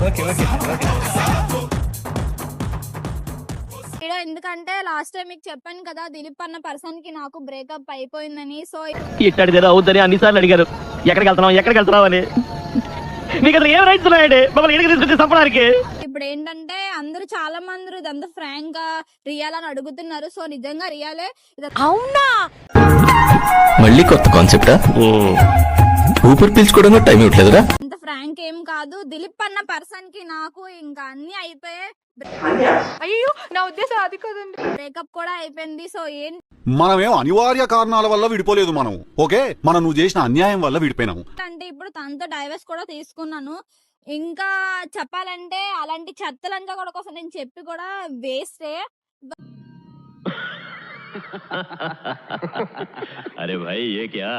Okay okay okay. ఎందుకంటే last time మీకు చెప్పాను కదా, దిలీప్ అన్న పర్సన్ కి నాకు బ్రేకప్ అయిపోయిందని. సో ఇట్టాడిదేదో అవుద్దని అన్నిసార్లు అడిగారు, ఎక్కడికి వెళ్తున్నావు అని. మీకు అసలు ఏం రైట్స్ ఉన్నాయండి మమ్మల్ని ఇంటికి తీసుకొచ్చి చంపడానికి? ఇప్పుడు ఏంటంటే అందరూ చాలా మంది ఇదంతా ఫ్రాంక్ గా రియల్ అని అడుగుతున్నారు. సో నిజంగా రియలే. అవునా? మళ్ళీ కొత్త కాన్సెప్టా? ఊపిరి పీల్చుకోవడం టైం ఇవ్వట్లేదురా? ఇంత ఫ్రాంక్ ఏం కాదు. దిలీప్ అన్న పర్సన్ కి నాకు ఇంకా అన్ని అయిపోయాయి. అయ్యో నా ఉద్దేశం అది కదండి. బ్రేకప్ కూడా అయిపోయింది. సో మనమేం అనివార్య కారణాల వల్ల విడిపోలేదు మనం. ఓకే, మనం నువ్వు చేసిన అన్యాయం వల్ల విడిపోయినాము. అంటే ఇప్పుడు తనతో డైవర్స్ కూడా తీసుకున్నాను. ఇంకా చెప్పాలంటే అలాంటి చెత్తలంతా కూడా కోసం నేను చెప్పి కూడా వేస్టే. అరే భాయ్ ఏ క్యా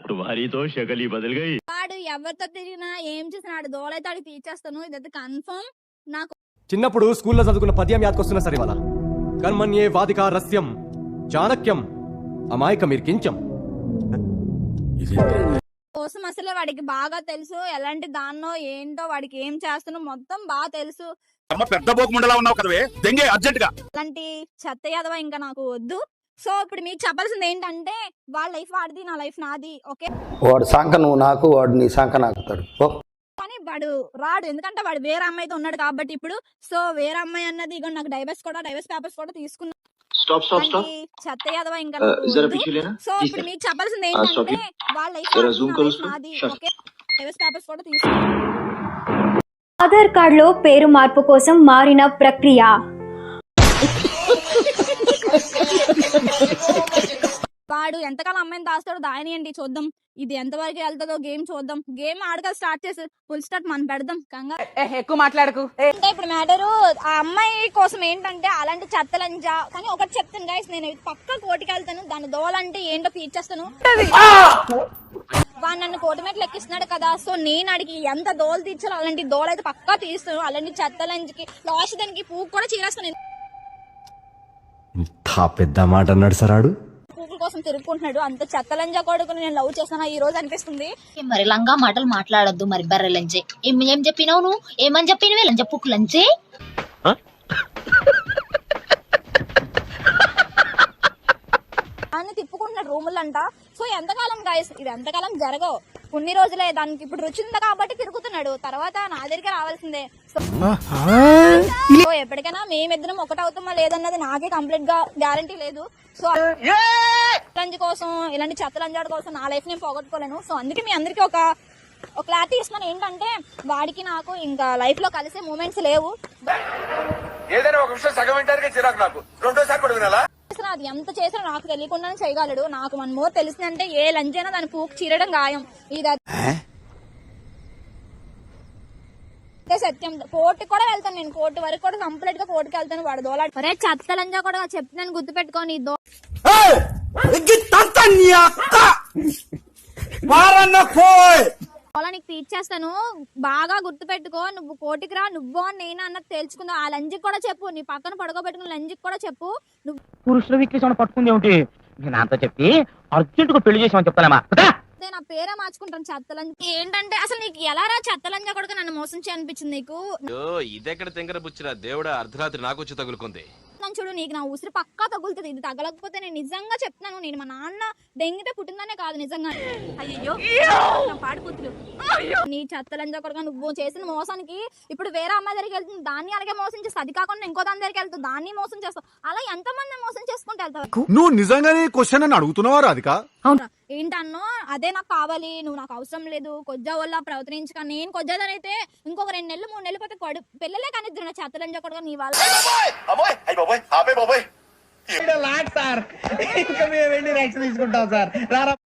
తుమ్హారీ తో షకల్ హీ బదల్ గయి. వాడు ఎవరితో తిరిగినా ఏం చేసినా వాడు దోలైతే వాడికి తీర్చేస్తాను. ఇదైతే కన్ఫర్మ్. నాకు చిన్నప్పుడు స్కూల్లో చదువుకున్న పద్యం యాదకొస్తున్నా సరే ఇవాళ. కర్మణ్యే వాదికా రస్యం చాణక్యం అమాయకమీర్ కించం. కోసం అసలు వాడికి బాగా తెలుసు ఎలాంటి దాన్నో ఏంటో, వాడికి ఏం చేస్తానో మొత్తం బాగా తెలుసు. పెద్ద బోకుమండలా ఉన్నావు కదవే, దెంగే అర్జెంట్ గా. అలాంటి చెత్త యాదవ ఇంకా నాకు వద్దు. సో ఇప్పుడు మీకు చెప్పాల్సింది ఏంటంటే, వాళ్ళ లైఫ్ వాడిది, నా లైఫ్ నాది. ఓకే, వాడు సాంక నువ్వు నాకు, వాడు నీ సాంక నాకుతాడు. కానీ వాడు రాడు, ఎందుకంటే వాడు వేరే అమ్మాయితో ఉన్నాడు కాబట్టి ఇప్పుడు. సో వేరే అమ్మాయి అన్నది ఇక నాకు డైవర్స్ పేపర్స్ కూడా తీసుకున్నా. చెత్త యాదవ ఇంకా నాకు వద్దు. సో ఇప్పుడు మీకు చెప్పాల్సింది ఏంటంటే, వాళ్ళ లైఫ్ నాది. ఓకే, డైవర్స్ పేపర్స్ కూడా తీసుకున్నా. ఆధార్ కార్డులో పేరు మార్పు కోసం మారిన ప్రక్రియ. వాడు ఎంతకాలం అమ్మాయిని దాస్తాడో దాయనియండి, చూద్దాం. ఇది ఎంతవరకు వెళ్తుందో గేమ్ చూద్దాం. గేమ్ ఆడగా స్టార్ట్ చేసి ఫుల్ స్టార్ట్ మనం పెడదాం. కంగారు ఎక్కువ మాట్లాడకు. అంటే ఇప్పుడు మ్యాటరు ఆ అమ్మాయి కోసం ఏంటంటే అలాంటి చెత్తలంజా. కానీ ఒకటి చెప్తాను గైస్, నేను పక్క కోటికి వెళ్తాను, దాని దోలంటే ఏంటో తీర్చేస్తాను. వాడు నన్ను కోటి మెట్లు ఎక్కిస్తున్నాడు కదా, సో నేను అడిగి ఎంత దోలు తీర్చాలో అలాంటి దోలు అయితే పక్కా తీస్తాను. అలాంటి చెత్తలంజకి లాస్ట్ దానికి పువ్వు కూడా చీరేస్తాను. పెద్ద మాట అన్నాడు సరాడు. పువ్వుల కోసం తిరుగుకుంటున్నాడు. అంత చెత్తలంజా కొడుకుని నేను లవ్ చేస్తాను ఈ రోజు అనిపిస్తుంది. మరి లంగా మాటలు మాట్లాడొద్దు. మరి బర్రె లంచే ఏం చెప్పినావు నువ్వు? ఏమని చెప్పినవే లంచ పుక్కు లంచే అని తిప్పుకుంటున్నాడు రూములంట. సో ఎంతకాలం గాయస్, ఇది ఎంతకాలం జరగవు, కొన్ని రోజులే. దానికి ఇప్పుడు రుచి ఉంది కాబట్టి తిరుగుతున్నాడు, తర్వాత నా దగ్గరికి రావాల్సిందే. సో ఎప్పటికైనా మేమిద్దరం ఒకటవుతామా లేదన్నది నాకే కంప్లీట్ గా గ్యారంటీ లేదు. సో లంజ్ కోసం, ఇలాంటి చెత్త లంజాడు కోసం నా లైఫ్ నేను పోగొట్టుకోలేను. సో అందుకే మీ అందరికి ఒక క్లారిటీ ఇస్తున్నాను ఏంటంటే, వాడికి నాకు ఇంకా లైఫ్ లో కలిసే మూమెంట్స్ లేవు. అది ఎంత చేసినా నాకు తెలియకుండానే చేయగలడు. నాకు వన్ మోర్ తెలిసిందంటే, ఏ లంచ్ అయినా దాని పూకు చీరడం గాయం. ఇది సత్యం. కోర్టు కూడా వెళ్తాను నేను, కోర్టు వరకు కూడా కంప్లీట్ గా కోర్టుకి వెళ్తాను. వాడు దోలాడు. అరే చెత్త లంజా కూడా చెప్తున్నాను, గుర్తు పెట్టుకోని. నీకు తీర్చేస్తాను, బాగా గుర్తు పెట్టుకో. నువ్వు కోటికి రా, నువ్వు నేను అన్నది తేల్చుకుందాం. ఆ లంజికి కూడా చెప్పు, నీ పక్కన పడుకోబెట్టుకున్న లంజికి కూడా చెప్పు. నువ్వు పురుషుల విక్కి పట్టుకుంది ఏమిటి? నేను అంతా చెప్పి అర్జెంట్ గా పెళ్లి చేసామని చెప్తానమ్మా. నా పేరే మార్చుకుంటాను చెత్తలంజ. ఏంటంటే అసలు నీకు ఎలా రా చెత్తలంజ కూడా నన్ను మోసం చేయనిపించింది నీకు? ఇదెక్కడ తెంగర బుచ్చిరా దేవుడా, అర్ధరాత్రి నాకు వచ్చి తగులుకుంది. చూడు, నీకు నా ఉసిరి పక్కా తగులుతుంది. ఇది తగలకపోతే నేను నిజంగా చెప్తున్నాను, నేను మా నాన్న డెంగితే పుట్టిందనే కాదు నిజంగా. అయ్యో పాడిపోతులు. నీ చెత్తలంజ కూడా నువ్వు చేసిన మోసానికి ఇప్పుడు వేరే అమ్మాయి దగ్గరికి వెళ్తుంది, దాన్ని అలాగే మోసం చేస్తావు. అది కాకుండా ఇంకో దాని దగ్గరికి వెళ్తావు, దాన్ని మోసం చేస్తావు. అలా ఎంతమంది మోసం చేసుకుంటూ వెళ్తావు? నువ్వు నిజంగానే క్వశ్చన్ అని అడుగుతున్నావా రాధిక? ఏంటన్నో అదే నాకు కావాలి, నువ్వు నాకు అవసరం లేదు. కొజ్జా వల్ల ప్రవర్తించక నేను కొజ్జాదనైతే ఇంకొక 2 నెలలు 3 నెలలు పోతే పిల్లలే కానీ చెత్తలంజ కూడా నీ వాళ్ళ సార్ ఇంకా మేము వెళ్ళి రైట్స్ తీసుకుంటాం సార్.